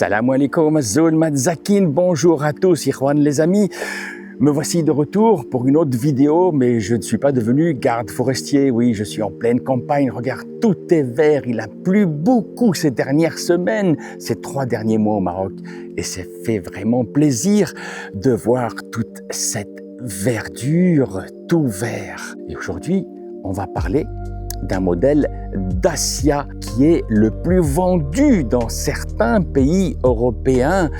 Salam alaikum, Zol Madzakin, bonjour à tous, Irwan les amis. Me voici de retour pour une autre vidéo, mais je ne suis pas devenu garde forestier. Oui, je suis en pleine campagne. Regarde, tout est vert. Il a plu beaucoup ces dernières semaines, ces 3 derniers mois au Maroc. Et ça fait vraiment plaisir de voir toute cette verdure, tout vert. Et aujourd'hui, on va parler d'un modèle Dacia qui est le plus vendu dans certains pays européens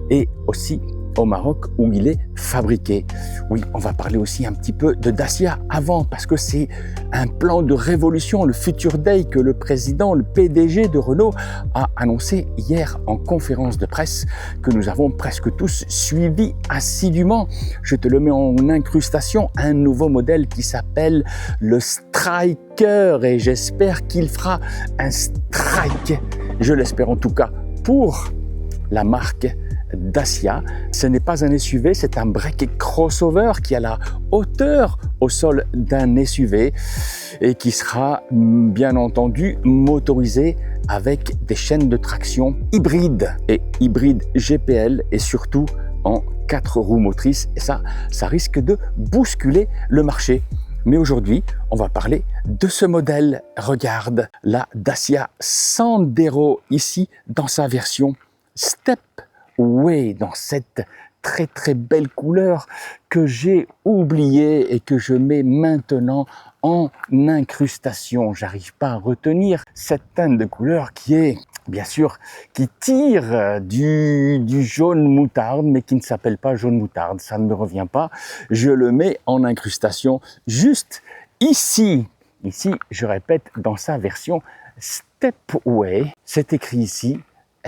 et aussi au Maroc où il est fabriqué. Oui, on va parler aussi un petit peu de Dacia avant parce que c'est un plan de révolution, le Future Day que le président, le PDG de Renault a annoncé hier en conférence de presse que nous avons presque tous suivi assidûment. Je te le mets en incrustation, un nouveau modèle qui s'appelle le Striker et j'espère qu'il fera un strike. Je l'espère en tout cas pour la marque Dacia. Ce n'est pas un SUV, c'est un break crossover qui a la hauteur au sol d'un SUV et qui sera bien entendu motorisé avec des chaînes de traction hybrides et hybride GPL et surtout en 4 roues motrices et ça risque de bousculer le marché. Mais aujourd'hui, on va parler de ce modèle. Regarde la Dacia Sandero ici dans sa version Stepway, dans cette très belle couleur que j'ai oubliée et que je mets maintenant en incrustation. J'arrive pas à retenir cette teinte de couleur qui est, bien sûr, qui tire du jaune moutarde, mais qui ne s'appelle pas jaune moutarde. Ça ne me revient pas. Je le mets en incrustation juste ici. Ici, je répète, dans sa version Stepway. C'est écrit ici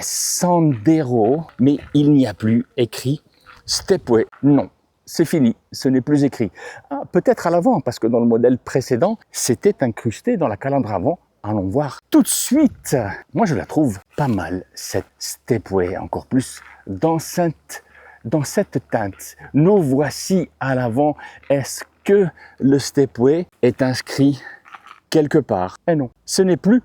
Sandero, mais il n'y a plus écrit Stepway. Non, c'est fini, ce n'est plus écrit. Ah, peut-être à l'avant, parce que dans le modèle précédent, c'était incrusté dans la calandre avant. Allons voir tout de suite. Moi, je la trouve pas mal, cette Stepway, encore plus dans cette teinte. Nous voici à l'avant. Est-ce que le Stepway est inscrit quelque part? Eh non, ce n'est plus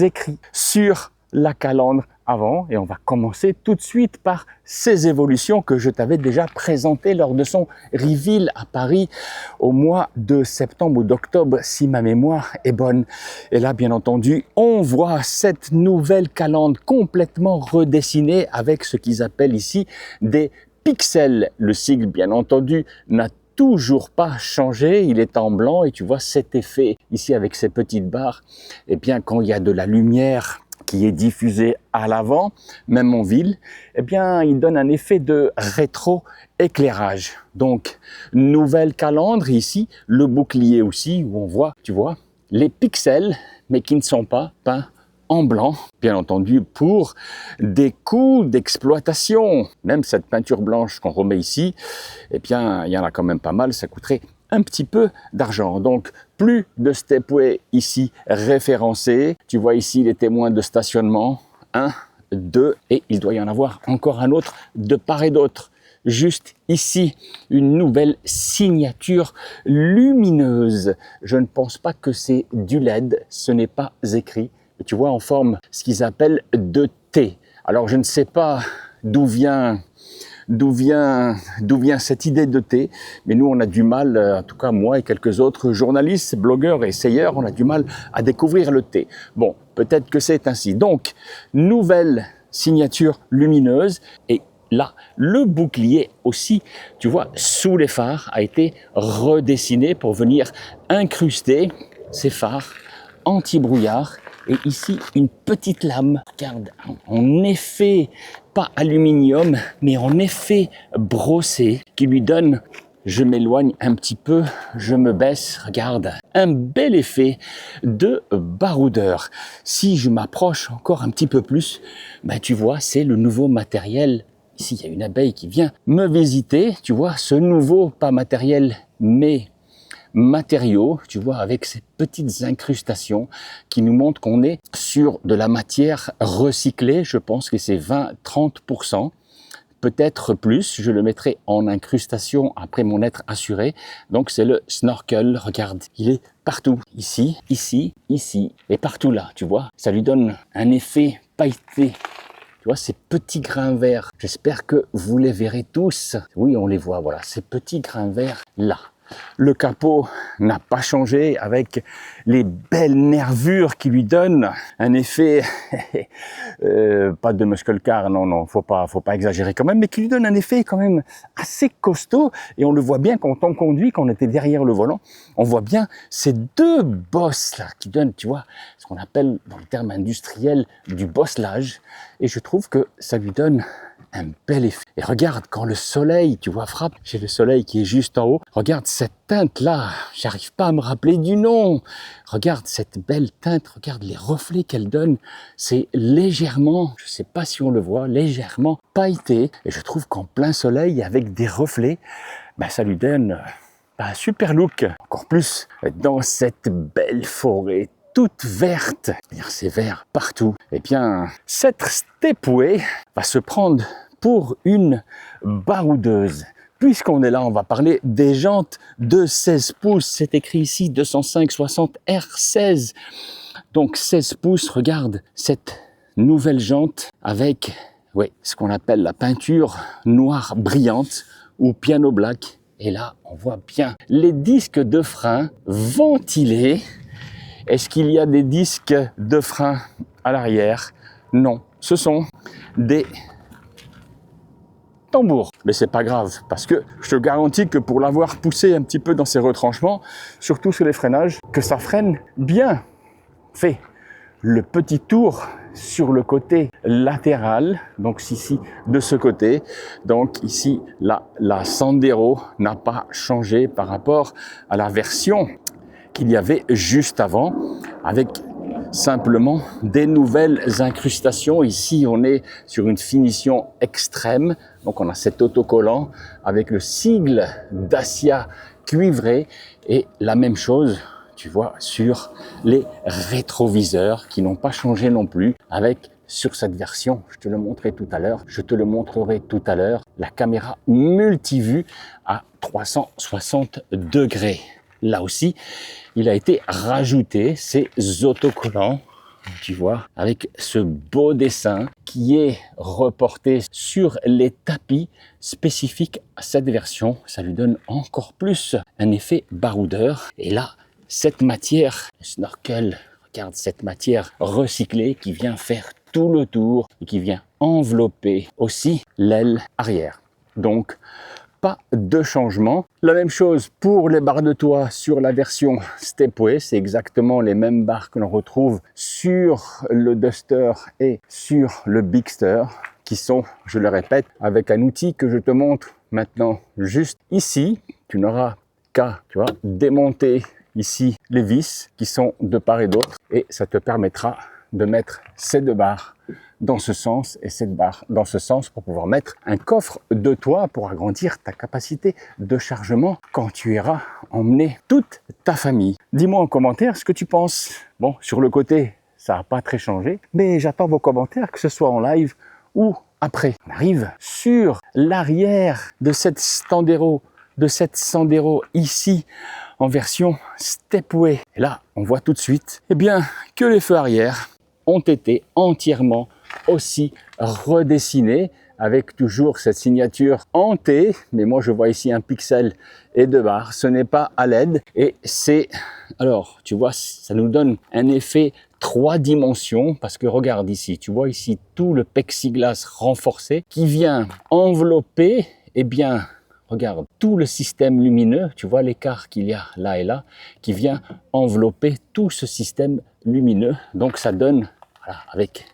écrit sur la calandre avant et on va commencer tout de suite par ces évolutions que je t'avais déjà présentées lors de son reveal à Paris au mois de septembre ou d'octobre si ma mémoire est bonne. Et là, bien entendu, on voit cette nouvelle calandre complètement redessinée avec ce qu'ils appellent ici des pixels. Le sigle, bien entendu, n'a toujours pas changé, il est en blanc et tu vois cet effet ici avec ces petites barres. Et bien quand il y a de la lumière qui est diffusée à l'avant, même en ville, eh bien il donne un effet de rétro-éclairage. Donc nouvelle calandre ici, le bouclier aussi où on voit, tu vois, les pixels mais qui ne sont pas peints en blanc, bien entendu, pour des coûts d'exploitation. Même cette peinture blanche qu'on remet ici, eh bien, il y en a quand même pas mal, ça coûterait un petit peu d'argent. Donc, plus de Stepway ici référencé. Tu vois ici les témoins de stationnement, 1, 2, et il doit y en avoir encore un autre de part et d'autre. Juste ici, une nouvelle signature lumineuse. Je ne pense pas que c'est du LED, ce n'est pas écrit. Tu vois, en forme, ce qu'ils appellent de T. Alors, je ne sais pas d'où vient cette idée de T, mais nous, on a du mal, en tout cas moi et quelques autres journalistes, blogueurs et essayeurs, on a du mal à découvrir le T. Bon, peut-être que c'est ainsi. Donc, nouvelle signature lumineuse et là, le bouclier aussi, tu vois, sous les phares a été redessiné pour venir incruster ces phares anti-brouillard. Et ici, une petite lame, regarde, en effet, pas aluminium, mais en effet brossé, qui lui donne, je m'éloigne un petit peu, je me baisse, regarde, un bel effet de baroudeur. Si je m'approche encore un petit peu plus, ben tu vois, c'est le nouveau matériel. Ici, il y a une abeille qui vient me visiter, tu vois, ce nouveau, pas matériel, mais matériaux, tu vois, avec ces petites incrustations qui nous montrent qu'on est sur de la matière recyclée. Je pense que c'est 20-30%, peut-être plus. Je le mettrai en incrustation après m'en être assuré. Donc c'est le snorkel, regarde, il est partout. Ici, ici, ici et partout là, tu vois. Ça lui donne un effet pailleté Tu vois, ces petits grains verts. J'espère que vous les verrez tous. Oui, on les voit, voilà, ces petits grains verts là. Le capot n'a pas changé avec les belles nervures qui lui donnent un effet, pas de muscle car, non, faut pas exagérer quand même, mais qui lui donne un effet quand même assez costaud. Et on le voit bien quand on conduit, quand on était derrière le volant, on voit bien ces deux bosses là qui donnent, tu vois, ce qu'on appelle dans le terme industriel du bosselage. Et je trouve que ça lui donne un bel effet. Et regarde, quand le soleil, tu vois, frappe, j'ai le soleil qui est juste en haut. Regarde cette teinte-là, j'arrive pas à me rappeler du nom. Regarde cette belle teinte, regarde les reflets qu'elle donne. C'est légèrement, je sais pas si on le voit, légèrement pailleté. Et je trouve qu'en plein soleil, avec des reflets, ben, ça lui donne un super look. Encore plus dans cette belle forêt toute verte, c'est vert partout. Eh bien, cette Stepway va se prendre pour une baroudeuse. Puisqu'on est là, on va parler des jantes de 16 pouces. C'est écrit ici 205/60 R16. Donc 16 pouces, regarde cette nouvelle jante avec ce qu'on appelle la peinture noire brillante ou piano black. Et là, on voit bien les disques de frein ventilés. Est-ce qu'il y a des disques de frein à l'arrière? Non, ce sont des tambours. Mais c'est pas grave, parce que je te garantis que pour l'avoir poussé un petit peu dans ses retranchements, surtout sur les freinages, que ça freine bien. Fait le petit tour sur le côté latéral, donc ici de ce côté, donc ici la Sandero n'a pas changé par rapport à la version qu'il y avait juste avant, avec simplement des nouvelles incrustations. Ici, on est sur une finition extrême. Donc, on a cet autocollant avec le sigle Dacia cuivré et la même chose, tu vois, sur les rétroviseurs qui n'ont pas changé non plus avec sur cette version, je te le montrerai tout à l'heure, la caméra multivue à 360 degrés. Là aussi, il a été rajouté ces autocollants, tu vois, avec ce beau dessin qui est reporté sur les tapis spécifiques à cette version. Ça lui donne encore plus un effet baroudeur. Et là, cette matière snorkel, regarde cette matière recyclée qui vient faire tout le tour et qui vient envelopper aussi l'aile arrière. Donc, pas de changement. La même chose pour les barres de toit sur la version Stepway. C'est exactement les mêmes barres que l'on retrouve sur le Duster et sur le Bigster, qui sont, je le répète, avec un outil que je te montre maintenant juste ici. Tu n'auras qu'à, tu vois, démonter ici les vis qui sont de part et d'autre et ça te permettra de mettre ces deux barres dans ce sens et cette barre dans ce sens pour pouvoir mettre un coffre de toit pour agrandir ta capacité de chargement quand tu iras emmener toute ta famille. Dis-moi en commentaire ce que tu penses. Bon, sur le côté, ça n'a pas très changé, mais j'attends vos commentaires, que ce soit en live ou après. On arrive sur l'arrière de cette Sandero, ici en version Stepway. Et là, on voit tout de suite que les feux arrière ont été entièrement aussi redessinés avec toujours cette signature en T, mais moi je vois ici un pixel et deux barres, ce n'est pas à LED et c'est, alors tu vois, ça nous donne un effet 3 dimensions parce que regarde ici, tu vois ici tout le plexiglas renforcé qui vient envelopper, regarde, tout le système lumineux, tu vois l'écart qu'il y a là et là, qui vient envelopper tout ce système lumineux. Donc ça donne, voilà, avec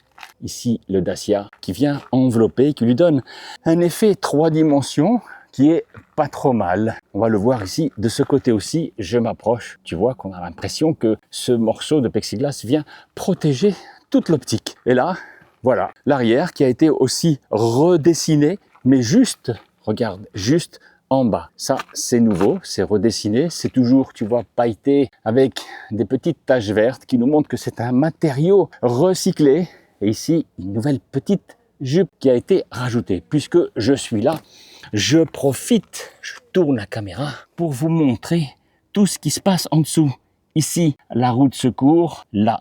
ici le Dacia, qui vient envelopper, qui lui donne un effet 3 dimensions qui est pas trop mal. On va le voir ici, de ce côté aussi, je m'approche. Tu vois qu'on a l'impression que ce morceau de plexiglas vient protéger toute l'optique. Et là, voilà, l'arrière qui a été aussi redessiné, mais juste, regarde, juste en bas. Ça, c'est nouveau, c'est redessiné, c'est toujours, tu vois, pailleté avec des petites taches vertes qui nous montrent que c'est un matériau recyclé. Et ici, une nouvelle petite jupe qui a été rajoutée. Puisque je suis là, je profite, je tourne la caméra pour vous montrer tout ce qui se passe en dessous. Ici, la roue de secours, là,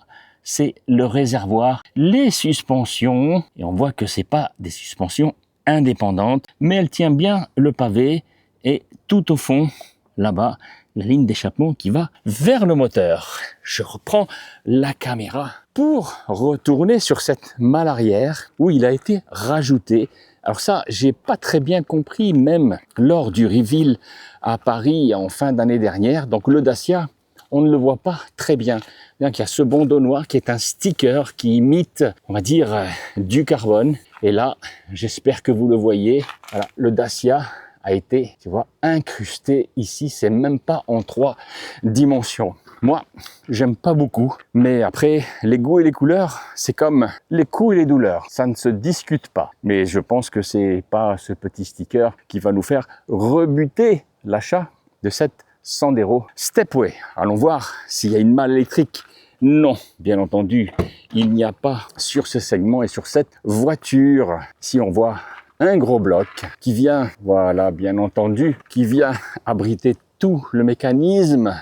c'est le réservoir, les suspensions, et on voit que c'est pas des suspensions indépendantes, mais elle tient bien le pavé, et tout au fond, là-bas, la ligne d'échappement qui va vers le moteur. Je reprends la caméra pour retourner sur cette malle arrière où il a été rajouté. Alors ça, j'ai pas très bien compris, même lors du reveal à Paris en fin d'année dernière. Donc le Dacia, on ne le voit pas très bien. Donc il y a ce bandeau noir qui est un sticker qui imite, on va dire, du carbone. Et là, j'espère que vous le voyez. Voilà, le Dacia a été, tu vois, incrusté ici. C'est même pas en 3 dimensions. Moi, j'aime pas beaucoup, mais après, les goûts et les couleurs, c'est comme les coups et les douleurs. Ça ne se discute pas. Mais je pense que c'est pas ce petit sticker qui va nous faire rebuter l'achat de cette Sandero Stepway. Allons voir s'il y a une malle électrique. Non, bien entendu, il n'y a pas sur ce segment et sur cette voiture. Si on voit un gros bloc qui vient, voilà, bien entendu, qui vient abriter tout le mécanisme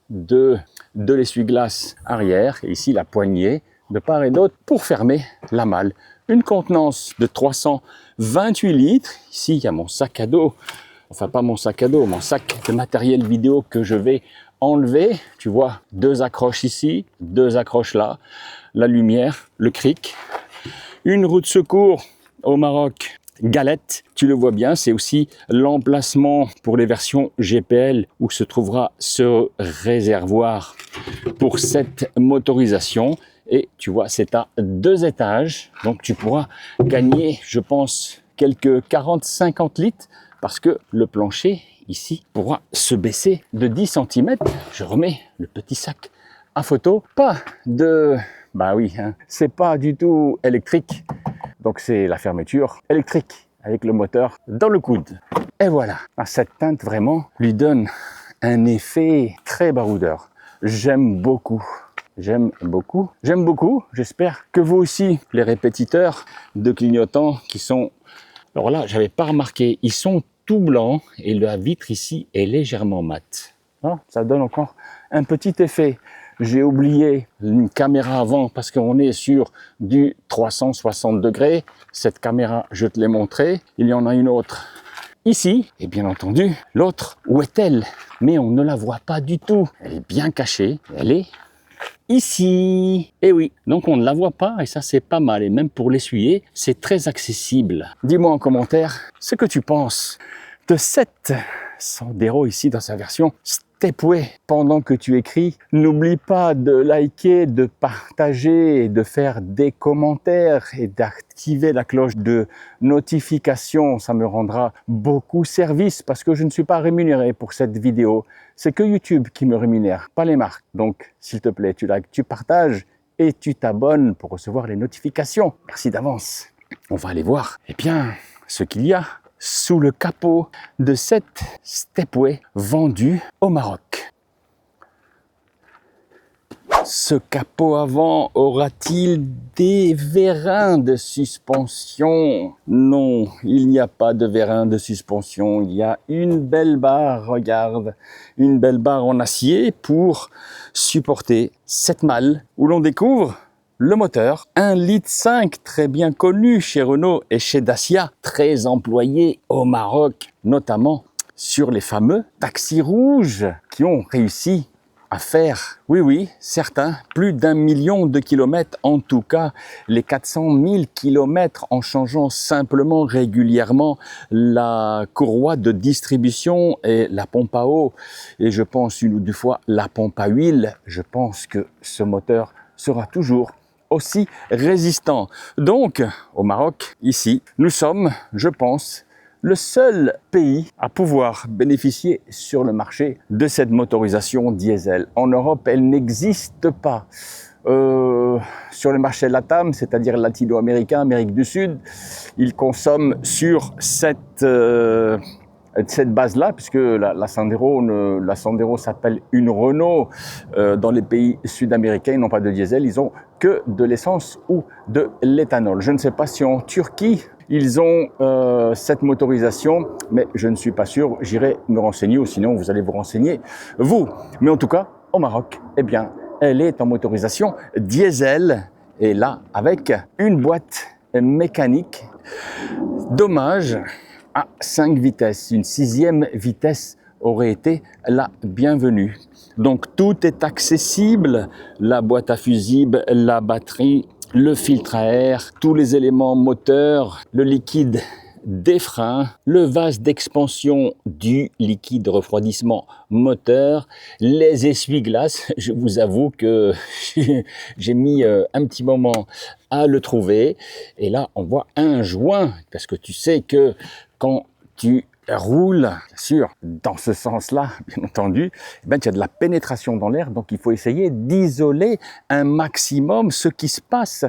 de l'essuie-glace arrière. Et ici, la poignée de part et d'autre pour fermer la malle. Une contenance de 328 litres. Ici, il y a mon sac à dos. Enfin, pas mon sac à dos, mon sac de matériel vidéo que je vais enlever. Tu vois, 2 accroches ici, 2 accroches là. La lumière, le cric. Une roue de secours au Maroc. Galette, tu le vois bien, c'est aussi l'emplacement pour les versions GPL où se trouvera ce réservoir pour cette motorisation. Et tu vois, c'est à 2 étages, donc tu pourras gagner, je pense, quelques 40-50 litres parce que le plancher ici pourra se baisser de 10 cm. Je remets le petit sac à photo, pas de... Bah oui, hein, c'est pas du tout électrique. Donc c'est la fermeture électrique avec le moteur dans le coude. Et voilà, cette teinte vraiment lui donne un effet très baroudeur. J'aime beaucoup, j'aime beaucoup, j'aime beaucoup. J'espère que vous aussi, les répétiteurs de clignotants qui sont... Alors là, j'avais pas remarqué, ils sont tout blancs et la vitre ici est légèrement mate. Ah, ça donne encore un petit effet. J'ai oublié une caméra avant parce qu'on est sur du 360 degrés. Cette caméra, je te l'ai montré. Il y en a une autre ici. Et bien entendu, l'autre, où est-elle? Mais on ne la voit pas du tout. Elle est bien cachée. Elle est ici. Et oui, donc on ne la voit pas et ça c'est pas mal. Et même pour l'essuyer, c'est très accessible. Dis-moi en commentaire ce que tu penses de cette Sandero ici dans sa version Stepway. Pendant que tu écris, n'oublie pas de liker, de partager, de faire des commentaires et d'activer la cloche de notification. Ça me rendra beaucoup service parce que je ne suis pas rémunéré pour cette vidéo. C'est que YouTube qui me rémunère, pas les marques. Donc, s'il te plaît, tu likes, tu partages et tu t'abonnes pour recevoir les notifications. Merci d'avance. On va aller voir, eh bien, ce qu'il y a sous le capot de cette Stepway vendue au Maroc. Ce capot avant aura-t-il des vérins de suspension? Non, il n'y a pas de vérins de suspension. Il y a une belle barre, regarde, une belle barre en acier pour supporter cette malle où l'on découvre le moteur, 1,5 litre très bien connu chez Renault et chez Dacia, très employé au Maroc, notamment sur les fameux taxis rouges qui ont réussi à faire, oui, certains, plus d'1 million de kilomètres, en tout cas les 400 000 kilomètres en changeant simplement régulièrement la courroie de distribution et la pompe à eau. Et je pense 1 ou 2 fois la pompe à huile. Je pense que ce moteur sera toujours aussi résistant. Donc, au Maroc, ici, nous sommes, je pense, le seul pays à pouvoir bénéficier sur le marché de cette motorisation diesel. En Europe, elle n'existe pas. Sur le marché LATAM, c'est-à-dire latino-américain, Amérique du Sud, ils consomment sur cette base-là, puisque la Sandero s'appelle une Renault. Dans les pays sud-américains, ils n'ont pas de diesel, ils ont que de l'essence ou de l'éthanol. Je ne sais pas si en Turquie, ils ont cette motorisation, mais je ne suis pas sûr. J'irai me renseigner, ou sinon vous allez vous renseigner vous. Mais en tout cas, au Maroc, eh bien, elle est en motorisation diesel et là avec une boîte mécanique. Dommage, à 5 vitesses, une 6e vitesse aurait été la bienvenue. Donc tout est accessible, la boîte à fusibles, la batterie, le filtre à air, tous les éléments moteurs, le liquide des freins, le vase d'expansion du liquide de refroidissement moteur, les essuie-glaces. Je vous avoue que j'ai mis un petit moment à le trouver. Et là, on voit un joint, parce que tu sais que quand tu roules, bien sûr, dans ce sens-là, bien entendu, tu as de la pénétration dans l'air, donc il faut essayer d'isoler un maximum ce qui se passe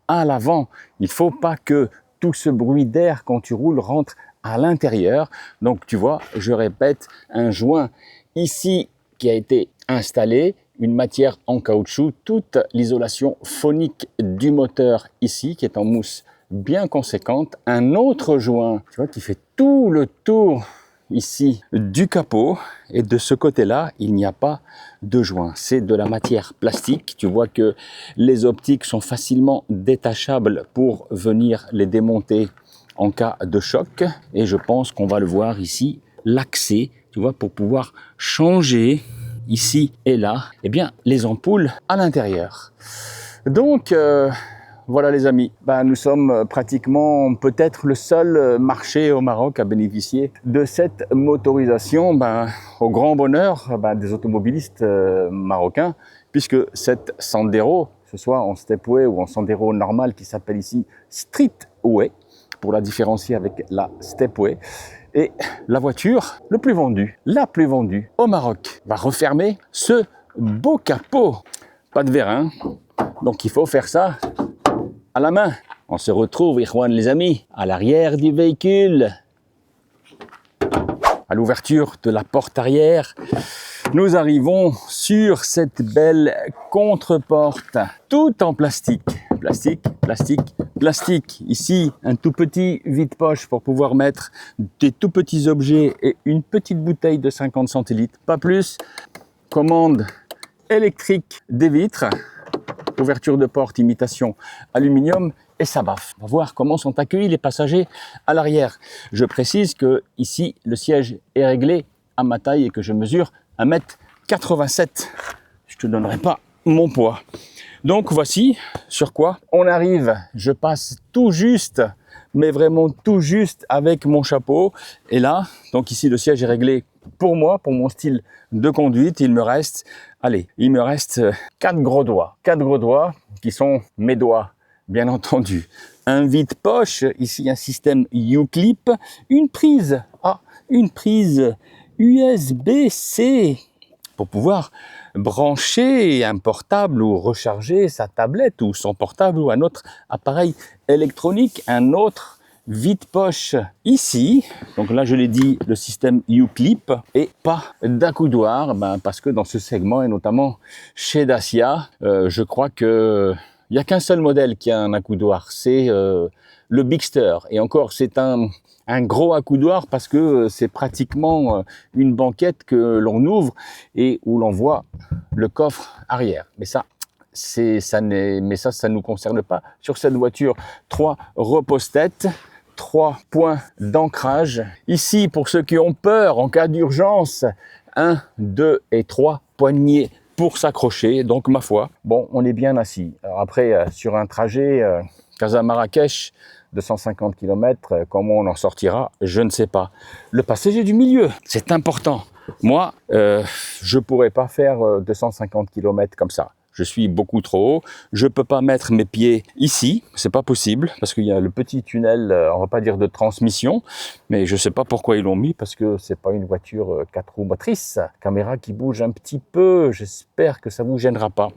à l'avant. Il ne faut pas que tout ce bruit d'air quand tu roules rentre à l'intérieur. Donc tu vois, je répète, un joint ici qui a été installé, une matière en caoutchouc, toute l'isolation phonique du moteur ici qui est en mousse bien conséquente, un autre joint, tu vois, qui fait tout le tour ici du capot, et de ce côté-là, il n'y a pas de joint. C'est de la matière plastique. Tu vois que les optiques sont facilement détachables pour venir les démonter en cas de choc. Et je pense qu'on va le voir ici, l'accès, tu vois, pour pouvoir changer ici et là, eh bien, les ampoules à l'intérieur. Donc, voilà les amis, nous sommes pratiquement peut-être le seul marché au Maroc à bénéficier de cette motorisation, au grand bonheur des automobilistes marocains, puisque cette Sandero, que ce soit en Stepway ou en Sandero normal qui s'appelle ici Streetway, pour la différencier avec la Stepway, et la voiture la plus vendue au Maroc, va refermer ce beau capot. Pas de vérin, donc il faut faire ça à la main. On se retrouve, Ikhwan les amis, à l'arrière du véhicule. À l'ouverture de la porte arrière, nous arrivons sur cette belle contre-porte, tout en plastique. Plastique. Ici, un tout petit vide-poche pour pouvoir mettre des tout petits objets et une petite bouteille de 50 centilitres, pas plus. Commande électrique des vitres. Ouverture de porte, imitation aluminium et ça baffe. On va voir comment sont accueillis les passagers à l'arrière. Je précise que ici le siège est réglé à ma taille et que je mesure 1,87 m. Je te donnerai pas mon poids. Donc voici sur quoi on arrive. Je passe tout juste, mais vraiment tout juste avec mon chapeau. Et là, donc ici le siège est réglé pour moi, pour mon style de conduite. Il me reste 4 gros doigts. 4 gros doigts qui sont mes doigts, bien entendu. Un vide-poche, ici un système U-clip, une prise USB-C pour pouvoir brancher un portable ou recharger sa tablette ou son portable ou un autre appareil électronique, un autre vide-poche ici. Donc là, je l'ai dit, le système U-clip et pas d'accoudoir, parce que dans ce segment et notamment chez Dacia, je crois que il n'y a qu'un seul modèle qui a un accoudoir, c'est le Bigster. Et encore, c'est un gros accoudoir parce que c'est pratiquement une banquette que l'on ouvre et où l'on voit le coffre arrière. Mais ça nous concerne pas sur cette voiture. 3 repose-têtes, 3 points d'ancrage. Ici, pour ceux qui ont peur en cas d'urgence, 1, 2 et 3 poignées pour s'accrocher. Donc, ma foi, bon, on est bien assis. Alors après, sur un trajet Casa-Marrakech, 250 km, comment on en sortira, je ne sais pas. Le passager du milieu, c'est important. Moi, je pourrais pas faire 250 km comme ça. Je suis beaucoup trop haut. Je peux pas mettre mes pieds ici. C'est pas possible parce qu'il y a le petit tunnel, on va pas dire de transmission, mais je sais pas pourquoi ils l'ont mis parce que c'est pas une voiture 4 roues motrices. Caméra qui bouge un petit peu. J'espère que ça vous gênera pas.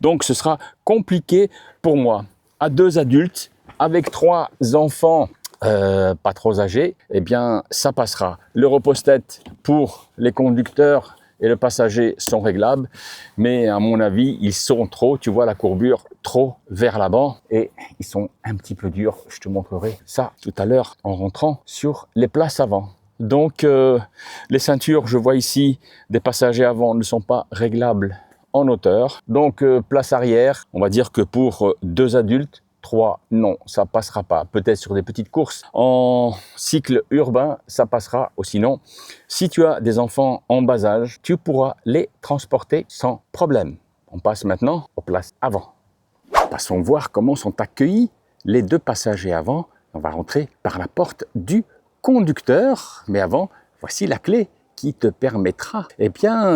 Donc, ce sera compliqué pour moi. À 2 adultes, avec 3 enfants pas trop âgés, eh bien, ça passera. Le repose-tête pour les conducteurs et le passager sont réglables, mais à mon avis, ils sont trop, tu vois la courbure, trop vers l'avant et ils sont un petit peu durs. Je te montrerai ça tout à l'heure en rentrant sur les places avant. Donc, les ceintures, je vois ici, des passagers avant ne sont pas réglables en hauteur. Donc place arrière, on va dire que pour 2 adultes, 3, non, ça passera pas. Peut-être sur des petites courses en cycle urbain, ça passera. Ou sinon, si tu as des enfants en bas âge, tu pourras les transporter sans problème. On passe maintenant aux places avant. Passons voir comment sont accueillis les 2 passagers avant. On va rentrer par la porte du conducteur. Mais avant, voici la clé qui te permettra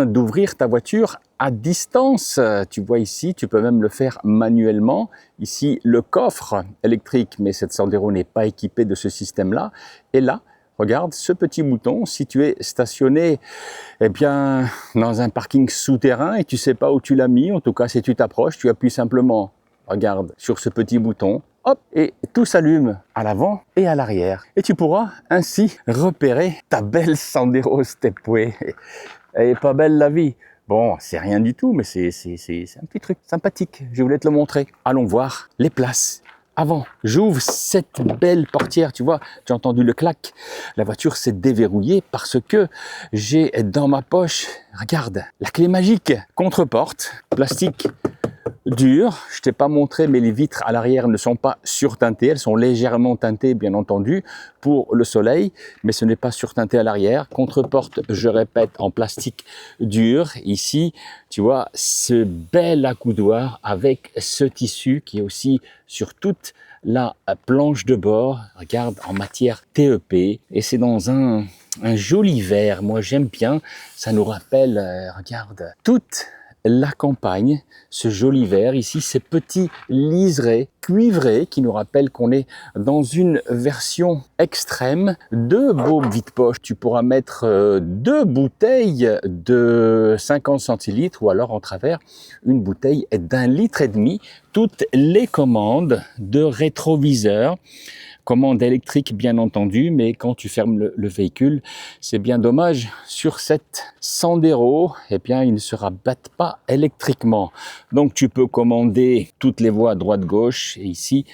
d'ouvrir ta voiture à distance. Tu vois ici, tu peux même le faire manuellement. Ici, le coffre électrique, mais cette Sandero n'est pas équipée de ce système-là. Et là, regarde ce petit bouton. Si tu es stationné dans un parking souterrain et tu ne sais pas où tu l'as mis, en tout cas si tu t'approches, tu appuies simplement, regarde, sur ce petit bouton. Hop, et tout s'allume à l'avant et à l'arrière. Et tu pourras ainsi repérer ta belle Sandero Stepway. Elle est pas belle la vie. Bon, c'est rien du tout, mais c'est un petit truc sympathique. Je voulais te le montrer. Allons voir les places avant. J'ouvre cette belle portière, tu vois, tu as entendu le clac. La voiture s'est déverrouillée parce que j'ai dans ma poche, regarde, la clé magique. Contre-porte, plastique dur, je t'ai pas montré, mais les vitres à l'arrière ne sont pas surteintées, elles sont légèrement teintées bien entendu pour le soleil, mais ce n'est pas surteinté à l'arrière. Contre-porte, je répète, en plastique dur. Ici, tu vois, ce bel accoudoir avec ce tissu qui est aussi sur toute la planche de bord, regarde, en matière TEP, et c'est dans un joli vert. Moi j'aime bien, ça nous rappelle, regarde, toute la campagne, ce joli vert, ici ces petits liserés cuivrés qui nous rappellent qu'on est dans une version extrême. 2 beaux vides-poches, tu pourras mettre 2 bouteilles de 50 centilitres ou alors en travers une bouteille d'1,5 litre. Toutes les commandes de rétroviseur, commande électrique bien entendu, mais quand tu fermes le véhicule, c'est bien dommage. Sur cette Sandero, il ne se rabatte pas électriquement. Donc tu peux commander toutes les voies droite-gauche et ici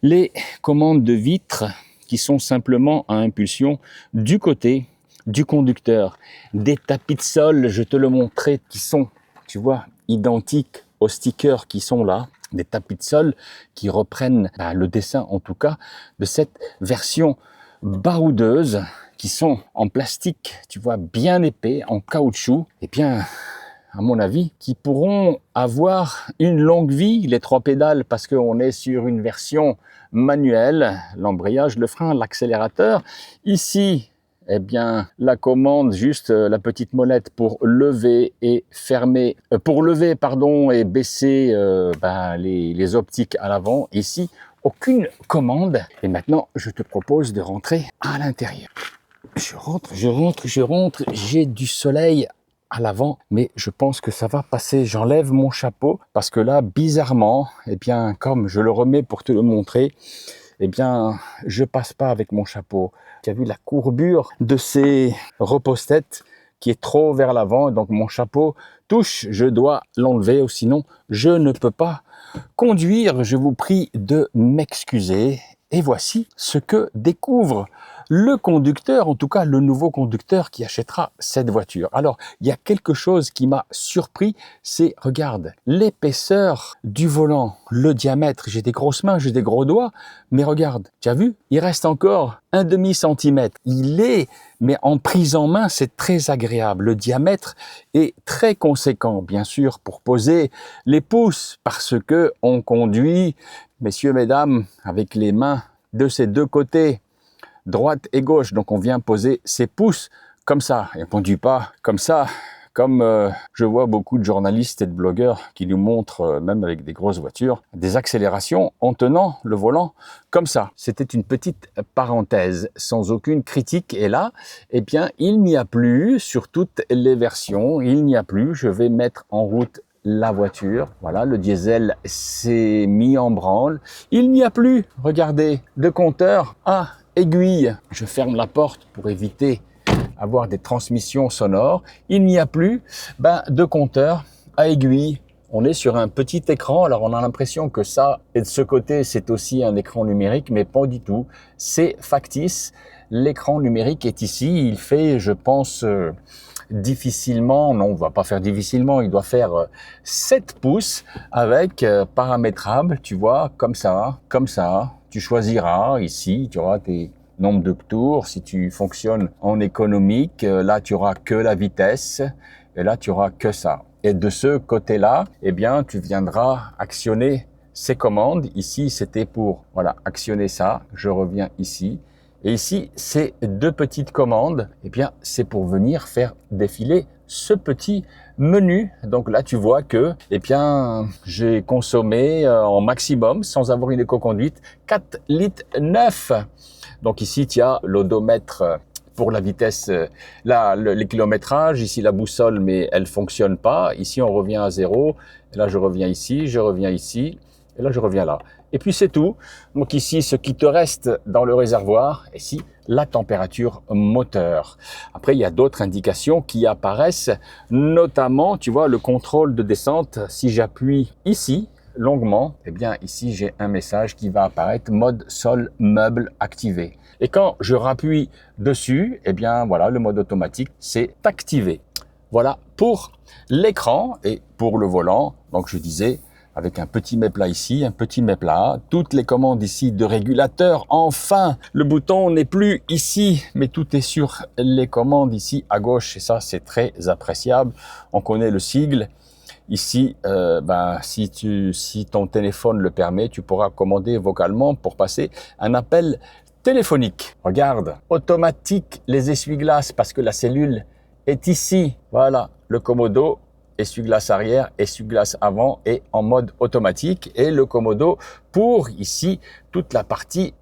les commandes de vitres qui sont simplement à impulsion du côté du conducteur. Des tapis de sol, je te le montrais, qui sont, tu vois, identiques aux stickers qui sont là. Des tapis de sol qui reprennent le dessin en tout cas de cette version baroudeuse, qui sont en plastique, tu vois, bien épais, en caoutchouc, à mon avis, qui pourront avoir une longue vie, les 3 pédales, parce qu'on est sur une version manuelle, l'embrayage, le frein, l'accélérateur. Ici, la commande, juste la petite molette pour lever et fermer, et baisser les optiques à l'avant. Ici, aucune commande. Et maintenant, je te propose de rentrer à l'intérieur. Je rentre, j'ai du soleil à l'avant, mais je pense que ça va passer. J'enlève mon chapeau parce que là, bizarrement, comme je le remets pour te le montrer, je passe pas avec mon chapeau. Tu as vu la courbure de ces repose-têtes qui est trop vers l'avant, donc mon chapeau touche, je dois l'enlever, ou sinon je ne peux pas conduire. Je vous prie de m'excuser. Et voici ce que découvre le conducteur, en tout cas le nouveau conducteur qui achètera cette voiture. Alors, il y a quelque chose qui m'a surpris, c'est, regarde, l'épaisseur du volant, le diamètre. J'ai des grosses mains, j'ai des gros doigts, mais regarde, tu as vu, il reste encore 1/2 centimètre. Mais en prise en main, c'est très agréable. Le diamètre est très conséquent, bien sûr, pour poser les pouces, parce que on conduit, messieurs, mesdames, avec les mains de ces 2 côtés, droite et gauche. Donc on vient poser ses pouces comme ça. Et on ne conduit pas comme ça, comme je vois beaucoup de journalistes et de blogueurs qui nous montrent, même avec des grosses voitures, des accélérations en tenant le volant comme ça. C'était une petite parenthèse, sans aucune critique. Et là, il n'y a plus, sur toutes les versions, il n'y a plus. Je vais mettre en route la voiture. Voilà, le diesel s'est mis en branle. Il n'y a plus, regardez, de compteur à aiguille. Je ferme la porte pour éviter avoir des transmissions sonores. Il n'y a plus de compteur à aiguille. On est sur un petit écran. Alors on a l'impression que ça, et de ce côté, c'est aussi un écran numérique, mais pas du tout. C'est factice. L'écran numérique est ici. Il fait, je pense, difficilement, non, on va pas faire difficilement, il doit faire 7 pouces avec paramétrable, tu vois, comme ça, comme ça. Tu choisiras ici, tu auras tes nombres de tours. Si tu fonctionnes en économique, là, tu auras que la vitesse et là, tu auras que ça. Et de ce côté-là, eh bien, tu viendras actionner ces commandes. Ici, c'était pour, voilà, actionner ça. Je reviens ici. Et ici, ces 2 petites commandes, eh bien, c'est pour venir faire défiler ce petit menu. Donc là, tu vois que, eh bien, j'ai consommé en maximum, sans avoir une éco-conduite, 4,9 litres. Donc ici, tu as l'odomètre pour la vitesse, là, les kilométrages, ici la boussole, mais elle fonctionne pas. Ici, on revient à 0. Et là, je reviens ici, je reviens ici. Et là, je reviens là. Et puis, c'est tout. Donc ici, ce qui te reste dans le réservoir, ici, la température moteur. Après, il y a d'autres indications qui apparaissent, notamment, tu vois, le contrôle de descente. Si j'appuie ici, longuement, eh bien, ici, j'ai un message qui va apparaître, mode sol meuble activé. Et quand je rappuie dessus, eh bien, voilà, le mode automatique, c'est activé. Voilà pour l'écran et pour le volant. Donc, je disais, avec un petit méplat ici, un petit méplat, toutes les commandes ici de régulateur. Enfin, le bouton n'est plus ici, mais tout est sur les commandes ici à gauche. Et ça, c'est très appréciable. On connaît le sigle. Ici, si ton téléphone le permet, tu pourras commander vocalement pour passer un appel téléphonique. Regarde, automatique les essuie-glaces parce que la cellule est ici. Voilà, le Komodo, essuie-glace arrière, essuie-glace avant et en mode automatique. Et le Komodo pour ici toute la partie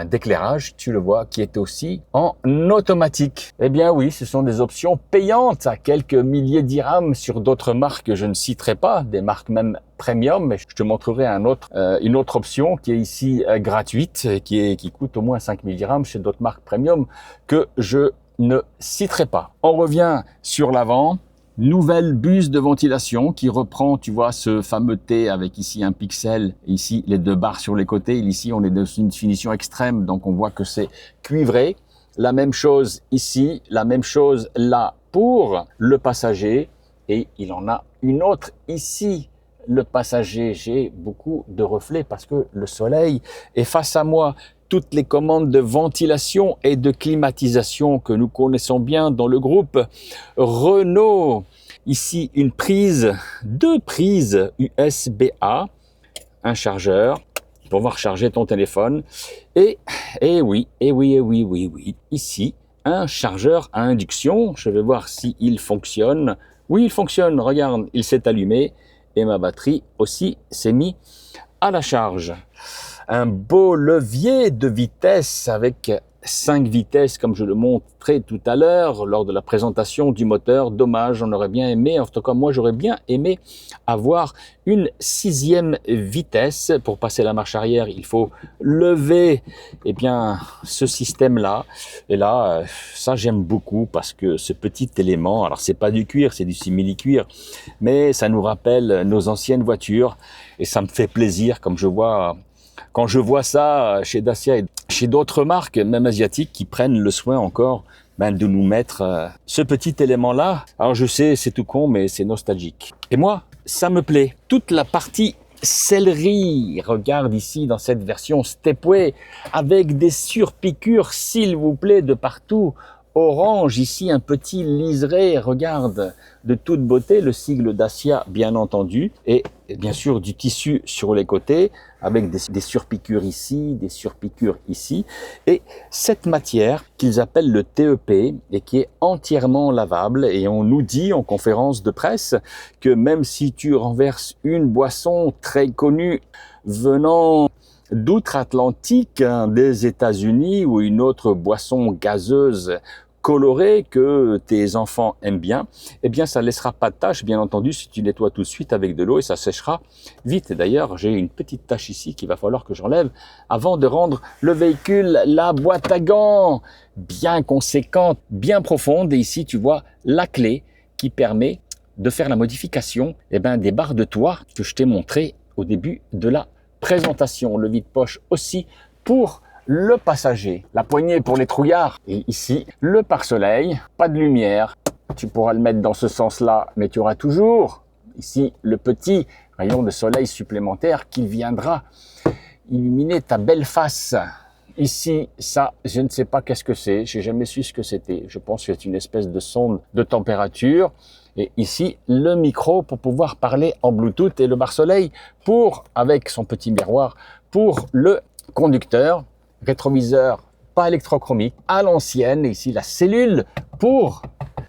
d'éclairage, tu le vois, qui est aussi en automatique. Eh bien oui, ce sont des options payantes à quelques milliers de dirhams sur d'autres marques que je ne citerai pas, des marques même premium, mais je te montrerai une autre option qui est ici gratuite, qui coûte au moins 5000 dirhams chez d'autres marques premium que je ne citerai pas. On revient sur l'avant. Nouvelle buse de ventilation qui reprend, tu vois, ce fameux T avec ici un pixel, ici les 2 barres sur les côtés. Ici, on est dans une finition extrême, donc on voit que c'est cuivré. La même chose ici, la même chose là pour le passager. Et il en a une autre ici. Le passager, j'ai beaucoup de reflets parce que le soleil est face à moi. Toutes les commandes de ventilation et de climatisation que nous connaissons bien dans le groupe Renault. Ici, une prise, 2 prises USB-A, un chargeur pour pouvoir charger ton téléphone. Et oui. Ici, un chargeur à induction. Je vais voir s'il fonctionne. Oui, il fonctionne. Regarde, il s'est allumé et ma batterie aussi s'est mise à la charge. Un beau levier de vitesse avec 5 vitesses comme je le montrais tout à l'heure lors de la présentation du moteur. Dommage, on aurait bien aimé, en tout cas moi j'aurais bien aimé avoir une 6e vitesse. Pour passer la marche arrière, il faut lever ce système-là. Et là, ça j'aime beaucoup parce que ce petit élément, alors c'est pas du cuir, c'est du simili-cuir, mais ça nous rappelle nos anciennes voitures et ça me fait plaisir quand je vois ça chez Dacia et chez d'autres marques, même asiatiques, qui prennent le soin encore de nous mettre ce petit élément-là. Alors je sais, c'est tout con, mais c'est nostalgique. Et moi, ça me plaît. Toute la partie sellerie, regarde ici dans cette version Stepway, avec des surpiqûres, s'il vous plaît, de partout. Orange, ici un petit liseré, regarde, de toute beauté, le sigle Dacia bien entendu, et bien sûr du tissu sur les côtés, avec des surpiqûres ici, des surpiqûres ici, et cette matière qu'ils appellent le TEP, et qui est entièrement lavable, et on nous dit en conférence de presse que même si tu renverses une boisson très connue venant d'outre-Atlantique, des États-Unis, ou une autre boisson gazeuse colorée que tes enfants aiment bien, eh bien ça ne laissera pas de tache, bien entendu, si tu nettoies tout de suite avec de l'eau et ça séchera vite. D'ailleurs, j'ai une petite tache ici qu'il va falloir que j'enlève avant de rendre le véhicule. La boîte à gants, bien conséquente, bien profonde, et ici tu vois la clé qui permet de faire la modification des barres de toit que je t'ai montré au début de la présentation. Le vide-poche aussi pour le passager, la poignée pour les trouillards, et ici le pare-soleil, pas de lumière, tu pourras le mettre dans ce sens-là, mais tu auras toujours ici le petit rayon de soleil supplémentaire qui viendra illuminer ta belle face. Ici, ça, je ne sais pas qu'est-ce que c'est, j'ai jamais su ce que c'était. Je pense que c'est une espèce de sonde de température. Et ici, le micro pour pouvoir parler en Bluetooth et le bar-soleil pour, avec son petit miroir, pour le conducteur, rétroviseur pas électrochromique, à l'ancienne. Et ici, la cellule pour,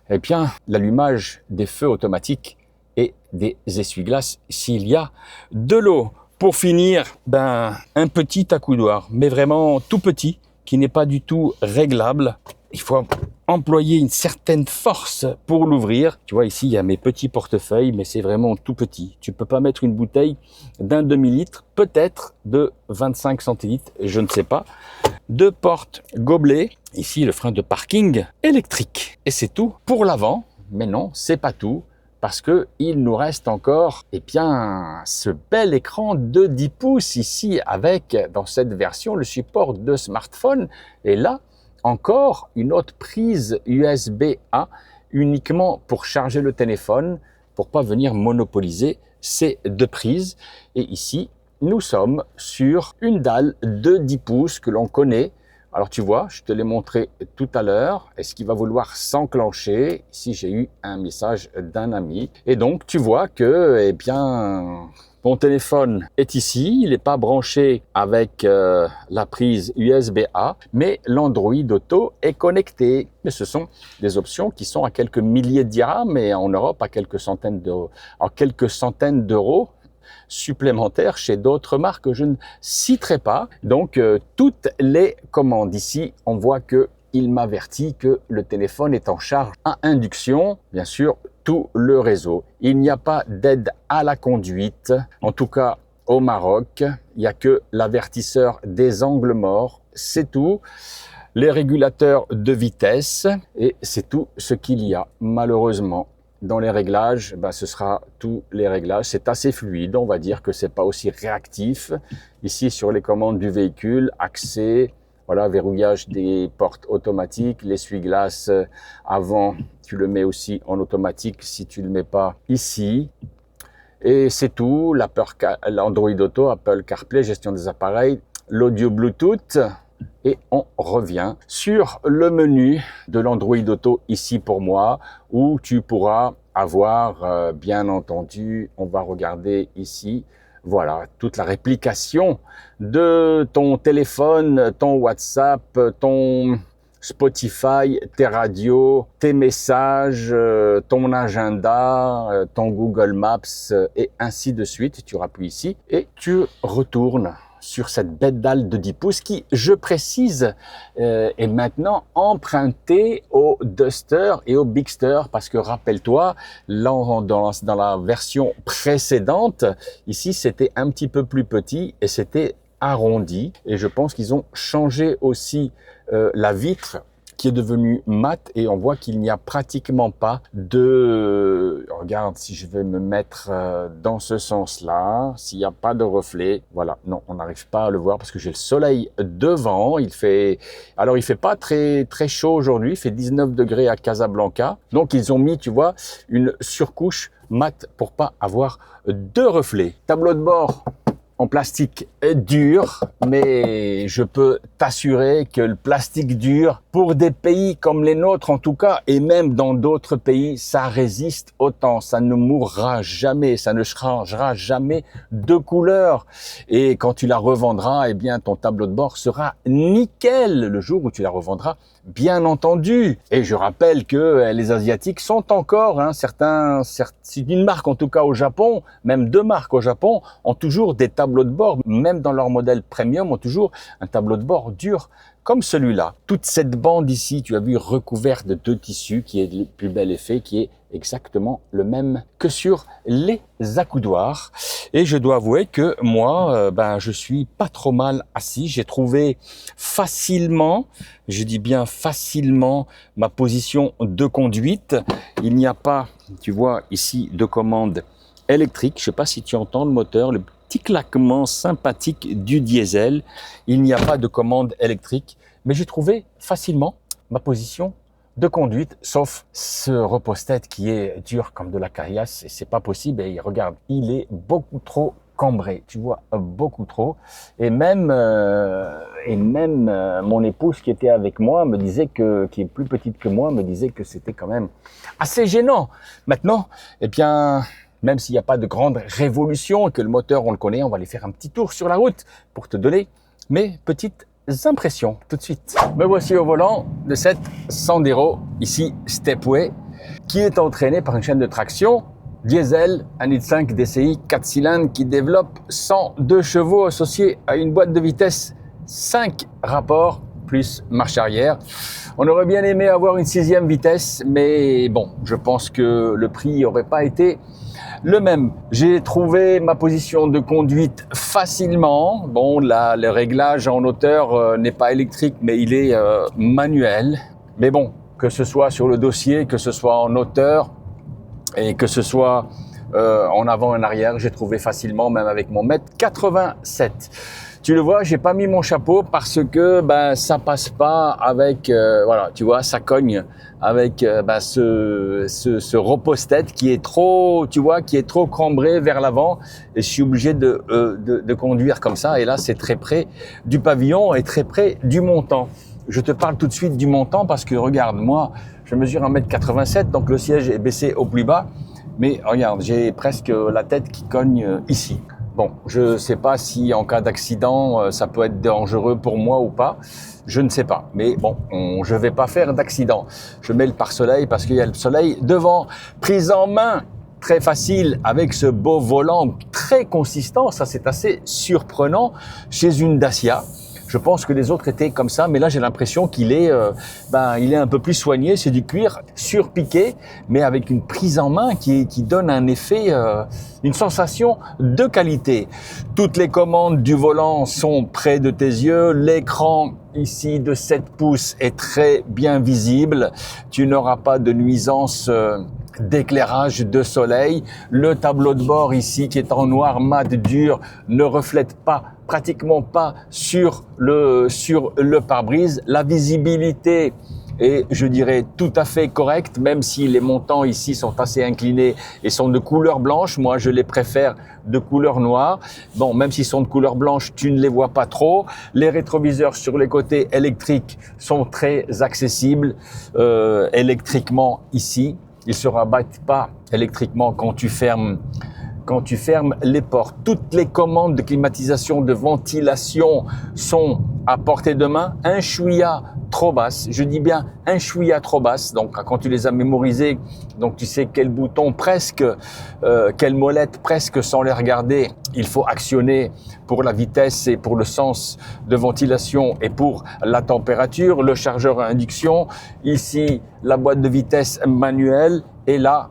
eh bien, l'allumage des feux automatiques et des essuie-glaces s'il y a de l'eau. Pour finir, un petit accoudoir, mais vraiment tout petit, qui n'est pas du tout réglable. Il faut employer une certaine force pour l'ouvrir. Tu vois, ici, il y a mes petits portefeuilles, mais c'est vraiment tout petit. Tu peux pas mettre une bouteille d'un demi-litre, peut-être de 25 centilitres, je ne sais pas. Deux portes gobelets. Ici, le frein de parking électrique. Et c'est tout pour l'avant. Mais non, c'est pas tout. Parce que il nous reste encore, eh bien, ce bel écran de 10 pouces ici avec, dans cette version, le support de smartphone. Et là, encore une autre prise USB-A uniquement pour charger le téléphone, pour pas venir monopoliser ces deux prises. Et ici, nous sommes sur une dalle de 10 pouces que l'on connaît. Alors tu vois, je te l'ai montré tout à l'heure. Est-ce qu'il va vouloir s'enclencher? Ici, j'ai eu un message d'un ami. Et donc, tu vois que, eh bien, mon téléphone est ici. Il n'est pas branché avec la prise USB-A, mais l'Android Auto est connecté. Mais ce sont des options qui sont à quelques milliers de dirhams et en Europe à quelques centaines d'euros supplémentaires chez d'autres marques que je ne citerai pas. Donc, toutes les commandes ici, on voit que il m'avertit que le téléphone est en charge à induction, bien sûr, tout le réseau. Il n'y a pas d'aide à la conduite, en tout cas au Maroc. Il n'y a que l'avertisseur des angles morts, c'est tout. Les régulateurs de vitesse et c'est tout ce qu'il y a, malheureusement. Dans les réglages, ce sera tous les réglages. C'est assez fluide, on va dire que c'est pas aussi réactif. Ici, sur les commandes du véhicule, accès, voilà, verrouillage des portes automatiques, l'essuie-glace avant, tu le mets aussi en automatique si tu le mets pas ici. Et c'est tout, l'Android Auto, Apple CarPlay, gestion des appareils, l'audio Bluetooth. Et on revient sur le menu de l'Android Auto ici pour moi, où tu pourras avoir, bien entendu, on va regarder ici, voilà, toute la réplication de ton téléphone, ton WhatsApp, ton Spotify, tes radios, tes messages, ton agenda, ton Google Maps et ainsi de suite. Tu appuies ici et tu retournes sur cette belle dalle de 10 pouces qui, je précise, est maintenant empruntée au Duster et au Bigster parce que rappelle-toi, dans la version précédente, ici c'était un petit peu plus petit et c'était arrondi et je pense qu'ils ont changé aussi la vitre qui est devenu mat et on voit qu'il n'y a pratiquement pas de... Regarde, si je vais me mettre dans ce sens-là, s'il n'y a pas de reflet, voilà, non, on n'arrive pas à le voir parce que j'ai le soleil devant. Il fait pas très chaud aujourd'hui, il fait 19 degrés à Casablanca. Donc ils ont mis, tu vois, une surcouche mat pour pas avoir de reflet. Tableau de bord en plastique dur, mais je peux t'assurer que le plastique dur, pour des pays comme les nôtres en tout cas, et même dans d'autres pays, ça résiste autant, ça ne mourra jamais, ça ne changera jamais de couleur. Et quand tu la revendras, eh bien ton tableau de bord sera nickel le jour où tu la revendras, bien entendu. Et je rappelle que les Asiatiques sont encore, c'est une marque en tout cas au Japon, même deux marques au Japon, ont toujours des tableaux de bord, même dans leur modèle premium, ont toujours un tableau de bord dur comme celui-là. Toute cette bande ici, tu as vu, recouverte de tissu, qui est le plus bel effet, qui est exactement le même que sur les accoudoirs. Et je dois avouer que moi, je suis pas trop mal assis. J'ai trouvé facilement, je dis bien facilement, ma position de conduite. Il n'y a pas, tu vois, ici, de commande électrique. Je sais pas si tu entends le moteur, le petit claquement sympathique du diesel. Il n'y a pas de commande électrique, mais j'ai trouvé facilement ma position de conduite, sauf ce repose-tête qui est dur comme de la caillasse, et c'est pas possible. Et regarde, il est beaucoup trop cambré, tu vois, beaucoup trop. Et même mon épouse qui était avec moi me disait qui est plus petite que moi, me disait que c'était quand même assez gênant. Maintenant, eh bien, même s'il n'y a pas de grande révolution et que le moteur, on le connaît, on va aller faire un petit tour sur la route pour te donner mes petites impressions tout de suite. Me voici au volant de cette Sandero, ici Stepway, qui est entraînée par une chaîne de traction diesel, 1,5 DCI 4 cylindres qui développe 102 chevaux associés à une boîte de vitesse 5 rapports plus marche arrière. On aurait bien aimé avoir une 6e vitesse, mais bon, je pense que le prix n'aurait pas été le même. J'ai trouvé ma position de conduite facilement. Bon, là, le réglage en hauteur n'est pas électrique, mais il est manuel. Mais bon, que ce soit sur le dossier, que ce soit en hauteur et que ce soit en avant et en arrière, j'ai trouvé facilement, même avec mon 1,87 m. Tu le vois, j'ai pas mis mon chapeau parce que ça passe pas avec voilà, tu vois, ça cogne avec ce repose-tête qui est trop, tu vois, qui est trop cambré vers l'avant, et je suis obligé de conduire comme ça. Et là, c'est très près du pavillon et très près du montant. Je te parle tout de suite du montant parce que regarde, moi, je mesure 1,87 m, donc le siège est baissé au plus bas. Mais regarde, j'ai presque la tête qui cogne ici. Bon, je ne sais pas si en cas d'accident, ça peut être dangereux pour moi ou pas. Je ne sais pas. Mais bon, je ne vais pas faire d'accident. Je mets le pare-soleil parce qu'il y a le soleil devant. Prise en main, très facile avec ce beau volant très consistant. Ça, c'est assez surprenant chez une Dacia. Je pense que les autres étaient comme ça, mais là j'ai l'impression qu'il est, il est un peu plus soigné. C'est du cuir surpiqué, mais avec une prise en main qui donne un effet, une sensation de qualité. Toutes les commandes du volant sont près de tes yeux. L'écran ici de 7 pouces est très bien visible. Tu n'auras pas de nuisance d'éclairage de soleil. Le tableau de bord ici qui est en noir mat dur ne reflète pratiquement pas sur le pare-brise. La visibilité est, je dirais, tout à fait correcte, même si les montants ici sont assez inclinés et sont de couleur blanche. Moi, je les préfère de couleur noire. Bon, même s'ils sont de couleur blanche, tu ne les vois pas trop. Les rétroviseurs sur les côtés électriques sont très accessibles électriquement ici. Ils se rabattent pas électriquement quand tu fermes les portes. Toutes les commandes de climatisation, de ventilation sont à portée de main, un chouïa trop basse. Je dis bien un chouïa trop basse. Donc quand tu les as mémorisées, donc tu sais quel bouton presque, quelle molette presque sans les regarder, il faut actionner pour la vitesse et pour le sens de ventilation et pour la température. Le chargeur à induction, ici la boîte de vitesse manuelle et là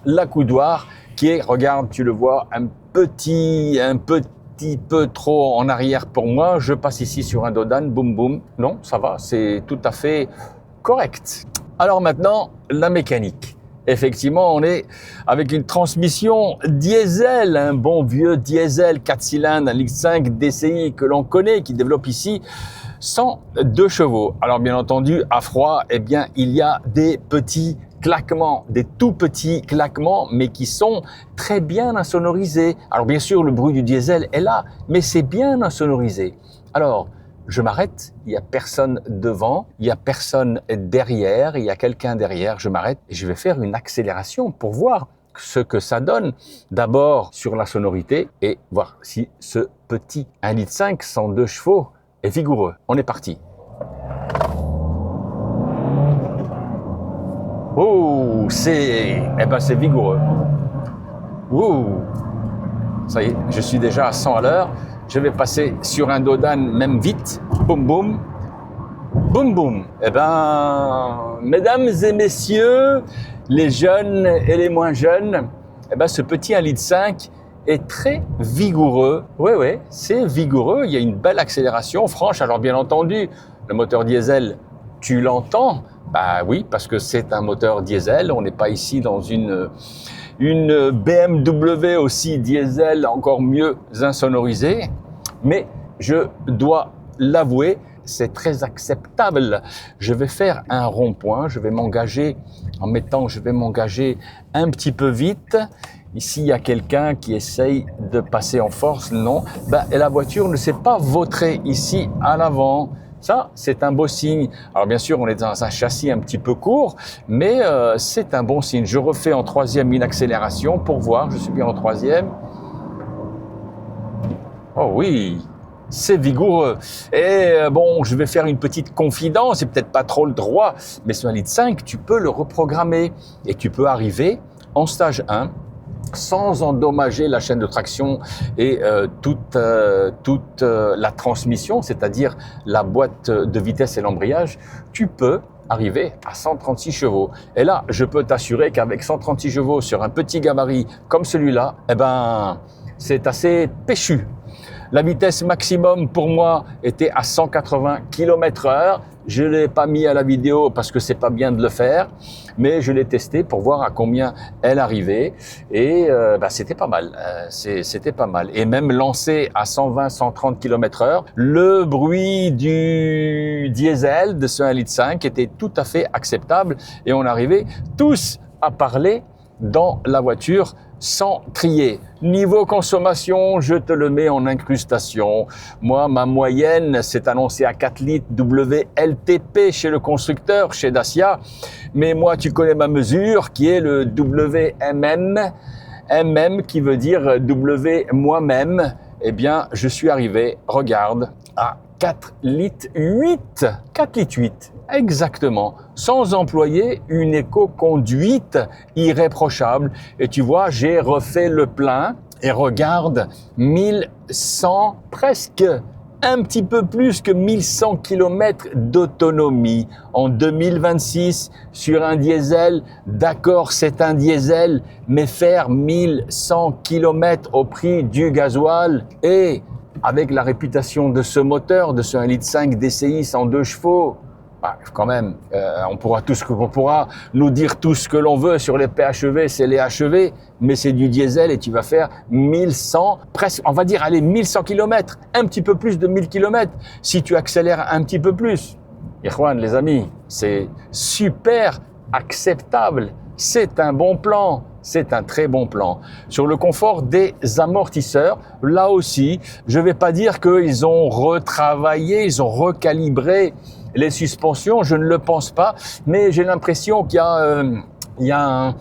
la coudoir qui est, regarde, tu le vois, un petit peu trop en arrière pour moi. Je passe ici sur un Dodan, boum boum. Non, ça va, c'est tout à fait correct. Alors maintenant, la mécanique. Effectivement, on est avec une transmission diesel, un bon vieux diesel 4 cylindres, 1,5 DCI que l'on connaît, qui développe ici 102 chevaux. Alors bien entendu, à froid, eh bien, il y a des petits claquements, des tout petits claquements, mais qui sont très bien insonorisés. Alors bien sûr, le bruit du diesel est là, mais c'est bien insonorisé. Alors, je m'arrête, il n'y a personne devant, il n'y a personne derrière, il y a quelqu'un derrière, je m'arrête et je vais faire une accélération pour voir ce que ça donne. D'abord sur la sonorité et voir si ce petit 1,5 litre 102 chevaux est vigoureux. On est parti. Oh, c'est vigoureux. Ouh, ça y est, je suis déjà à 100 à l'heure. Je vais passer sur un Dodan, même vite. Boum, boum. Boum, boum. Mesdames et messieurs, les jeunes et les moins jeunes, ce petit 1,5 litre est très vigoureux. Oui, c'est vigoureux. Il y a une belle accélération franche. Alors, bien entendu, le moteur diesel, tu l'entends. Bah oui, parce que c'est un moteur diesel. On n'est pas ici dans une BMW aussi diesel, encore mieux insonorisée. Mais je dois l'avouer, c'est très acceptable. Je vais faire un rond-point, je vais m'engager je vais m'engager un petit peu vite. Ici, il y a quelqu'un qui essaye de passer en force, non. Et la voiture ne s'est pas vautrée ici à l'avant. Ça, c'est un beau signe. Alors bien sûr, on est dans un châssis un petit peu court, mais c'est un bon signe. Je refais en troisième une accélération pour voir, je suis bien en troisième. Oh oui, c'est vigoureux. Et bon, je vais faire une petite confidence, c'est peut-être pas trop le droit, mais sur un litre 5, tu peux le reprogrammer et tu peux arriver en stage 1 sans endommager la chaîne de traction et toute la transmission, c'est-à-dire la boîte de vitesse et l'embrayage. Tu peux arriver à 136 chevaux. Et là, je peux t'assurer qu'avec 136 chevaux sur un petit gabarit comme celui-là, c'est assez péchu. La vitesse maximum pour moi était à 180 km/h. Je ne l'ai pas mis à la vidéo parce que c'est pas bien de le faire, mais je l'ai testé pour voir à combien elle arrivait et c'était pas mal. C'était pas mal. Et même lancé à 120-130 km/h, le bruit du diesel de ce 1,5 litre était tout à fait acceptable et on arrivait tous à parler dans la voiture sans crier. Niveau consommation, je te le mets en incrustation. Moi, ma moyenne s'est annoncée à 4 litres WLTP chez le constructeur, chez Dacia. Mais moi, tu connais ma mesure qui est le WMM. MM qui veut dire W moi-même. Eh bien, je suis arrivé, regarde, à 4 litres 8. 4 litres 8. Exactement, sans employer une éco-conduite irréprochable. Et tu vois, j'ai refait le plein et regarde, 1100, presque un petit peu plus que 1100 km d'autonomie en 2026 sur un diesel. D'accord, c'est un diesel, mais faire 1100 km au prix du gasoil et avec la réputation de ce moteur, de ce 1,5 litre DCI 102 chevaux, quand même, on pourra nous dire tout ce que l'on veut sur les PHEV, c'est les HEV, mais c'est du diesel et tu vas faire 1100, presque, on va dire, allez, 1100 km, un petit peu plus de 1000 km, si tu accélères un petit peu plus. Ikhwan, les amis, c'est super acceptable, c'est un bon plan. C'est un très bon plan. Sur le confort des amortisseurs, là aussi, je ne vais pas dire qu'ils ont retravaillé, ils ont recalibré les suspensions, je ne le pense pas, mais j'ai l'impression qu'il y a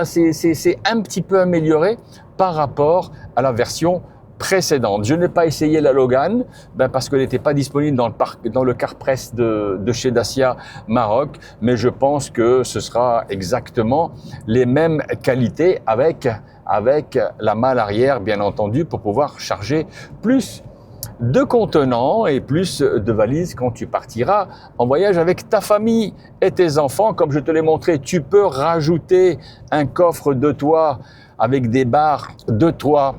c'est un petit peu amélioré par rapport à la version précédente. Je n'ai pas essayé la Logan parce qu'elle n'était pas disponible dans le CarPress de chez Dacia Maroc, mais je pense que ce sera exactement les mêmes qualités avec la malle arrière, bien entendu, pour pouvoir charger plus de contenants et plus de valises quand tu partiras en voyage avec ta famille et tes enfants. Comme je te l'ai montré, tu peux rajouter un coffre de toit avec des barres de toit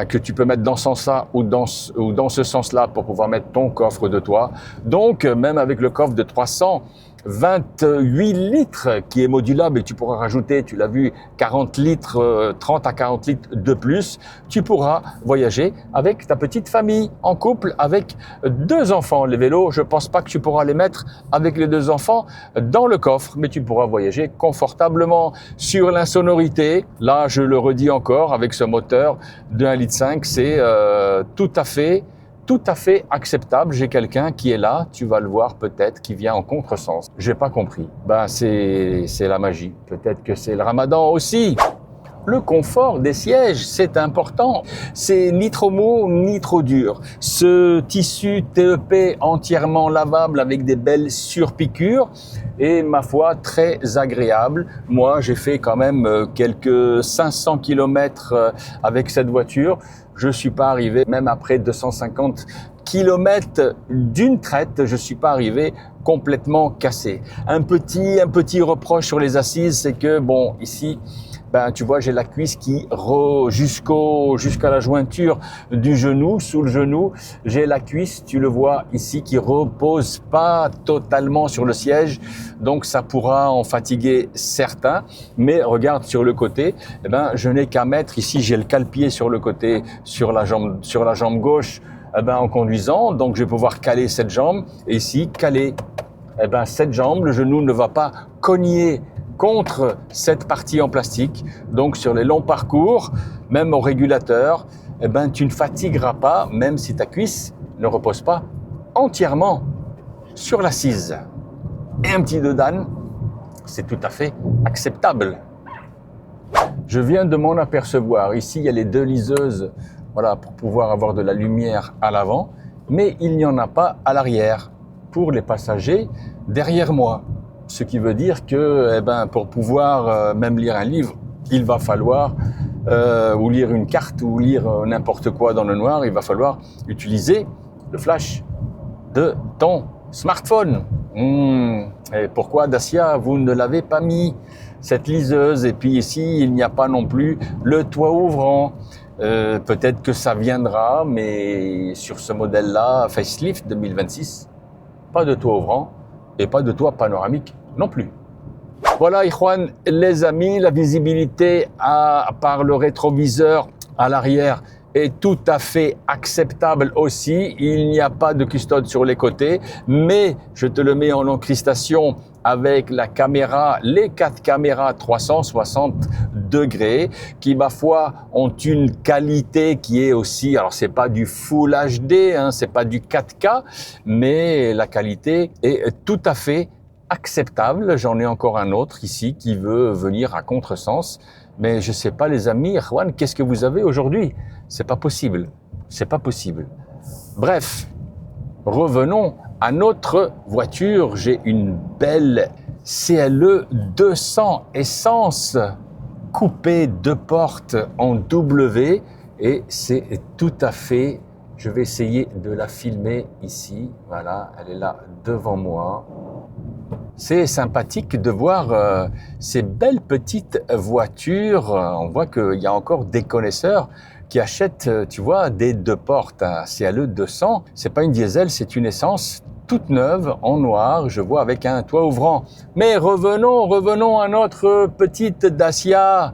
que tu peux mettre dans ce sens-là ou dans ce sens-là pour pouvoir mettre ton coffre de toit. Donc, même avec le coffre de 328 litres qui est modulable et tu pourras rajouter, tu l'as vu, 40 litres, 30 à 40 litres de plus, tu pourras voyager avec ta petite famille, en couple, avec 2 enfants. Les vélos, je pense pas que tu pourras les mettre avec les 2 enfants dans le coffre, mais tu pourras voyager confortablement. Sur l'insonorité, là, je le redis encore, avec ce moteur de 1,5 litre, c'est tout à fait acceptable. J'ai quelqu'un qui est là, tu vas le voir peut-être, qui vient en contresens. J'ai pas compris. C'est la magie. Peut-être que c'est le ramadan aussi. Le confort des sièges, c'est important. C'est ni trop mou, ni trop dur. Ce tissu TEP entièrement lavable avec des belles surpiqûres est, ma foi, très agréable. Moi, j'ai fait quand même quelques 500 km avec cette voiture. Je suis pas arrivé, même après 250 km d'une traite, je suis pas arrivé complètement cassé. Un petit reproche sur les assises, c'est que bon, ici, tu vois, j'ai la cuisse qui jusqu'à la jointure du genou, sous le genou, j'ai la cuisse, tu le vois ici, qui repose pas totalement sur le siège, donc ça pourra en fatiguer certains. Mais regarde sur le côté, je n'ai qu'à mettre ici, j'ai le cale-pied sur le côté, sur la jambe gauche. en conduisant. Donc je vais pouvoir caler cette jambe et ici caler cette jambe. Le genou ne va pas cogner contre cette partie en plastique. Donc sur les longs parcours, même au régulateur, tu ne fatigueras pas, même si ta cuisse ne repose pas entièrement sur l'assise. Et un petit dos d'âne, c'est tout à fait acceptable. Je viens de m'en apercevoir. Ici, il y a les deux liseuses, voilà, pour pouvoir avoir de la lumière à l'avant, mais il n'y en a pas à l'arrière pour les passagers derrière moi. Ce qui veut dire que, pour pouvoir même lire un livre, il va falloir ou lire une carte ou lire n'importe quoi dans le noir, il va falloir utiliser le flash de ton smartphone. Et pourquoi, Dacia, vous ne l'avez pas mis, cette liseuse? Et puis ici, il n'y a pas non plus le toit ouvrant. Peut-être que ça viendra, mais sur ce modèle-là, Facelift 2026, pas de toit ouvrant et pas de toit panoramique non plus. Voilà, Ikhwan, les amis, la visibilité par le rétroviseur à l'arrière est tout à fait acceptable aussi. Il n'y a pas de custode sur les côtés, mais je te le mets en encrustation avec la caméra, les 4 caméras 360 degrés qui, ma foi, ont une qualité qui est aussi, alors c'est pas du Full HD, c'est pas du 4K, mais la qualité est tout à fait acceptable. J'en ai encore un autre ici qui veut venir à contresens. Mais je sais pas, les amis, Juan, qu'est-ce que vous avez aujourd'hui? C'est pas possible. C'est pas possible. Bref, revenons à notre voiture. J'ai une belle CLE 200 essence coupée 2 portes en W et c'est tout à fait. Je vais essayer de la filmer ici. Voilà, elle est là devant moi. C'est sympathique de voir ces belles petites voitures. On voit qu'il y a encore des connaisseurs qui achètent, tu vois, des 2 portes. Un CLE 200, c'est pas une diesel, c'est une essence toute neuve en noir. Je vois avec un toit ouvrant. Mais revenons à notre petite Dacia.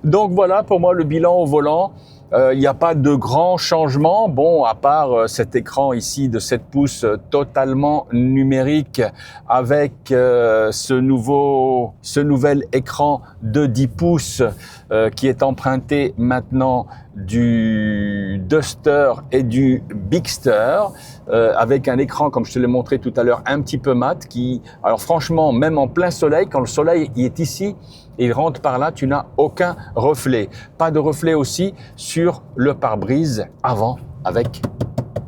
Donc voilà pour moi le bilan au volant. Il n'y a pas de grands changements, bon, à part cet écran ici de 7 pouces totalement numérique avec ce nouvel écran de 10 pouces qui est emprunté maintenant du Duster et du Bigster avec un écran, comme je te l'ai montré tout à l'heure, un petit peu mat qui, alors franchement, même en plein soleil, quand le soleil est ici, il rentre par là, tu n'as aucun reflet. Pas de reflet aussi sur le pare-brise avant, avec,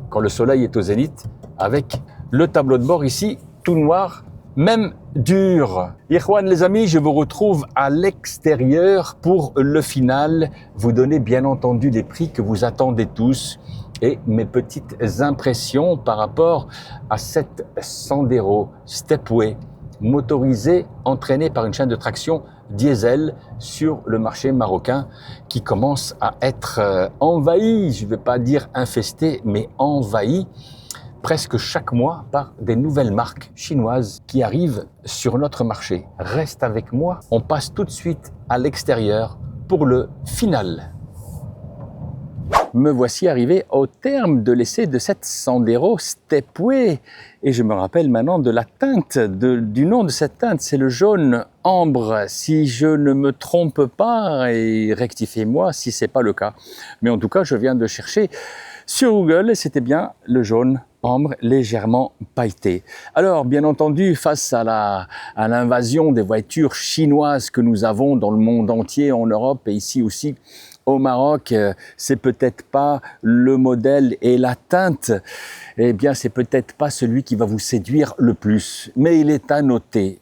quand le soleil est au zénith, avec le tableau de bord ici, tout noir, même dur. Ikhwan, les amis, je vous retrouve à l'extérieur pour le final. Vous donner bien entendu les prix que vous attendez tous et mes petites impressions par rapport à cette Sandero Stepway motorisée, entraînée par une chaîne de traction diesel sur le marché marocain qui commence à être envahi, je ne vais pas dire infesté, mais envahi presque chaque mois par des nouvelles marques chinoises qui arrivent sur notre marché. Reste avec moi, on passe tout de suite à l'extérieur pour le final. Me voici arrivé au terme de l'essai de cette Sandero Stepway et je me rappelle maintenant de la teinte, du nom de cette teinte, c'est le jaune ambre, si je ne me trompe pas, et rectifiez-moi si c'est pas le cas. Mais en tout cas, je viens de chercher sur Google et c'était bien le jaune ambre légèrement pailleté. Alors, bien entendu, face à l'invasion des voitures chinoises que nous avons dans le monde entier, en Europe et ici aussi au Maroc, c'est peut-être pas le modèle et la teinte, eh bien c'est peut-être pas celui qui va vous séduire le plus. Mais il est à noter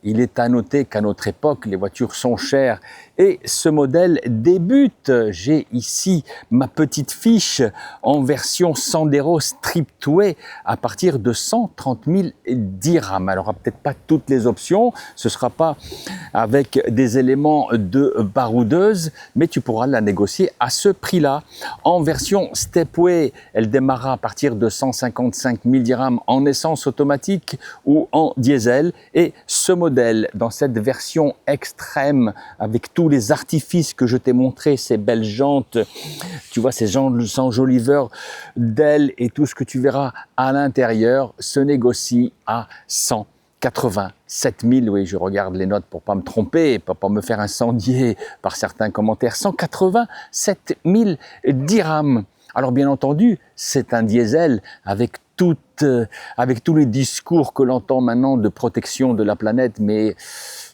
qu'à notre époque, les voitures sont chères et ce modèle débute. J'ai ici ma petite fiche en version Sandero Stepway à partir de 130 000 dirhams. Alors, peut-être pas toutes les options, ce sera pas avec des éléments de baroudeuse, mais tu pourras la négocier à ce prix-là. En version Stepway, elle démarra à partir de 155 000 dirhams en essence automatique ou en diesel. Et ce modèle, dans cette version extrême, avec tous les artifices que je t'ai montrés, ces belles jantes, tu vois, ces jantes sans joliveur d'ailes et tout ce que tu verras à l'intérieur, se négocie à 187 000, oui, je regarde les notes pour pas me tromper, pour pas me faire incendier par certains commentaires, 187 000 dirhams. Alors bien entendu, c'est un diesel avec tous les discours que l'on entend maintenant de protection de la planète, mais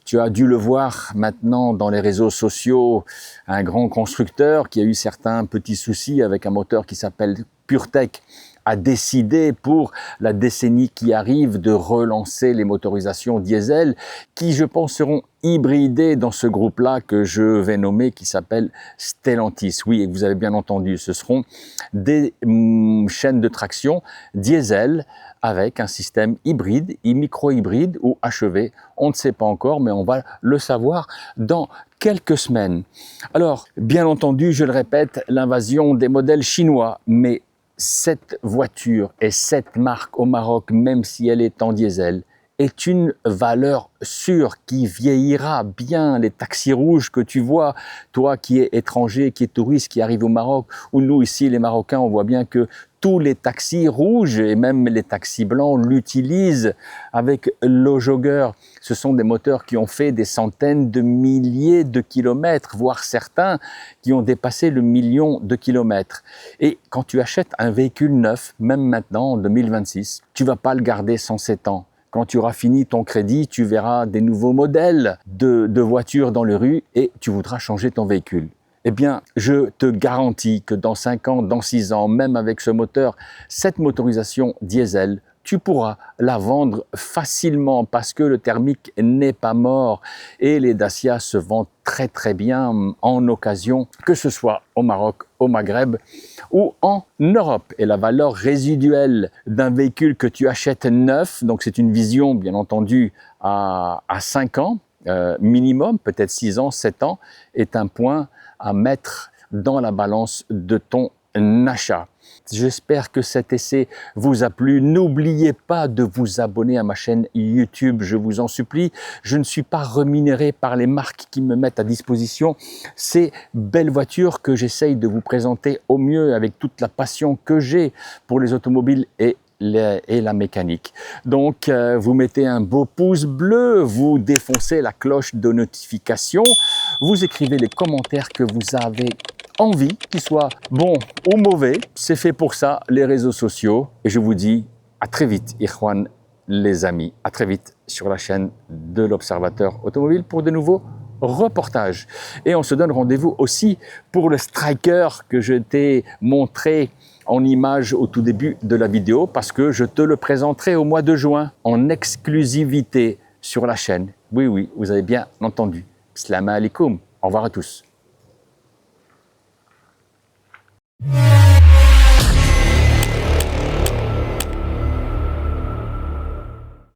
tu as dû le voir maintenant dans les réseaux sociaux, un grand constructeur qui a eu certains petits soucis avec un moteur qui s'appelle PureTech a décidé pour la décennie qui arrive de relancer les motorisations diesel qui, je pense, seront hybridées dans ce groupe-là que je vais nommer qui s'appelle Stellantis. Oui, et vous avez bien entendu, ce seront des chaînes de traction diesel avec un système hybride, micro-hybride ou achevé. On ne sait pas encore, mais on va le savoir dans quelques semaines. Alors, bien entendu, je le répète, l'invasion des modèles chinois, mais cette voiture et cette marque au Maroc, même si elle est en diesel, est une valeur sûre qui vieillira bien. Les taxis rouges que tu vois, toi qui es étranger, qui es touriste, qui arrive au Maroc, ou nous ici les Marocains, on voit bien que tous les taxis rouges et même les taxis blancs l'utilisent avec l'Ojogger. Ce sont des moteurs qui ont fait des centaines de milliers de kilomètres, voire certains qui ont dépassé le million de kilomètres. Et quand tu achètes un véhicule neuf, même maintenant en 2026, tu vas pas le garder 107 ans. Quand tu auras fini ton crédit, tu verras des nouveaux modèles de voitures dans les rues et tu voudras changer ton véhicule. Eh bien, je te garantis que dans 5 ans, dans 6 ans, même avec ce moteur, cette motorisation diesel, tu pourras la vendre facilement parce que le thermique n'est pas mort et les Dacia se vendent très très bien en occasion, que ce soit au Maroc, au Maghreb ou en Europe. Et la valeur résiduelle d'un véhicule que tu achètes neuf, donc c'est une vision bien entendu à 5 ans, minimum, peut-être 6 ans, 7 ans, est un point à mettre dans la balance de ton achat. J'espère que cet essai vous a plu. N'oubliez pas de vous abonner à ma chaîne YouTube, je vous en supplie. Je ne suis pas rémunéré par les marques qui me mettent à disposition ces belles voitures que j'essaye de vous présenter au mieux avec toute la passion que j'ai pour les automobiles et la mécanique. Donc, vous mettez un beau pouce bleu, vous défoncez la cloche de notification, vous écrivez les commentaires que vous avez envie, qu'ils soient bons ou mauvais. C'est fait pour ça, les réseaux sociaux. Et je vous dis à très vite, Ikhwan, les amis. À très vite sur la chaîne de l'Observateur Automobile pour de nouveaux reportages. Et on se donne rendez-vous aussi pour le Striker que je t'ai montré en image au tout début de la vidéo parce que je te le présenterai au mois de juin en exclusivité sur la chaîne. Oui, oui, vous avez bien entendu. Salam alaikum. Au revoir à tous.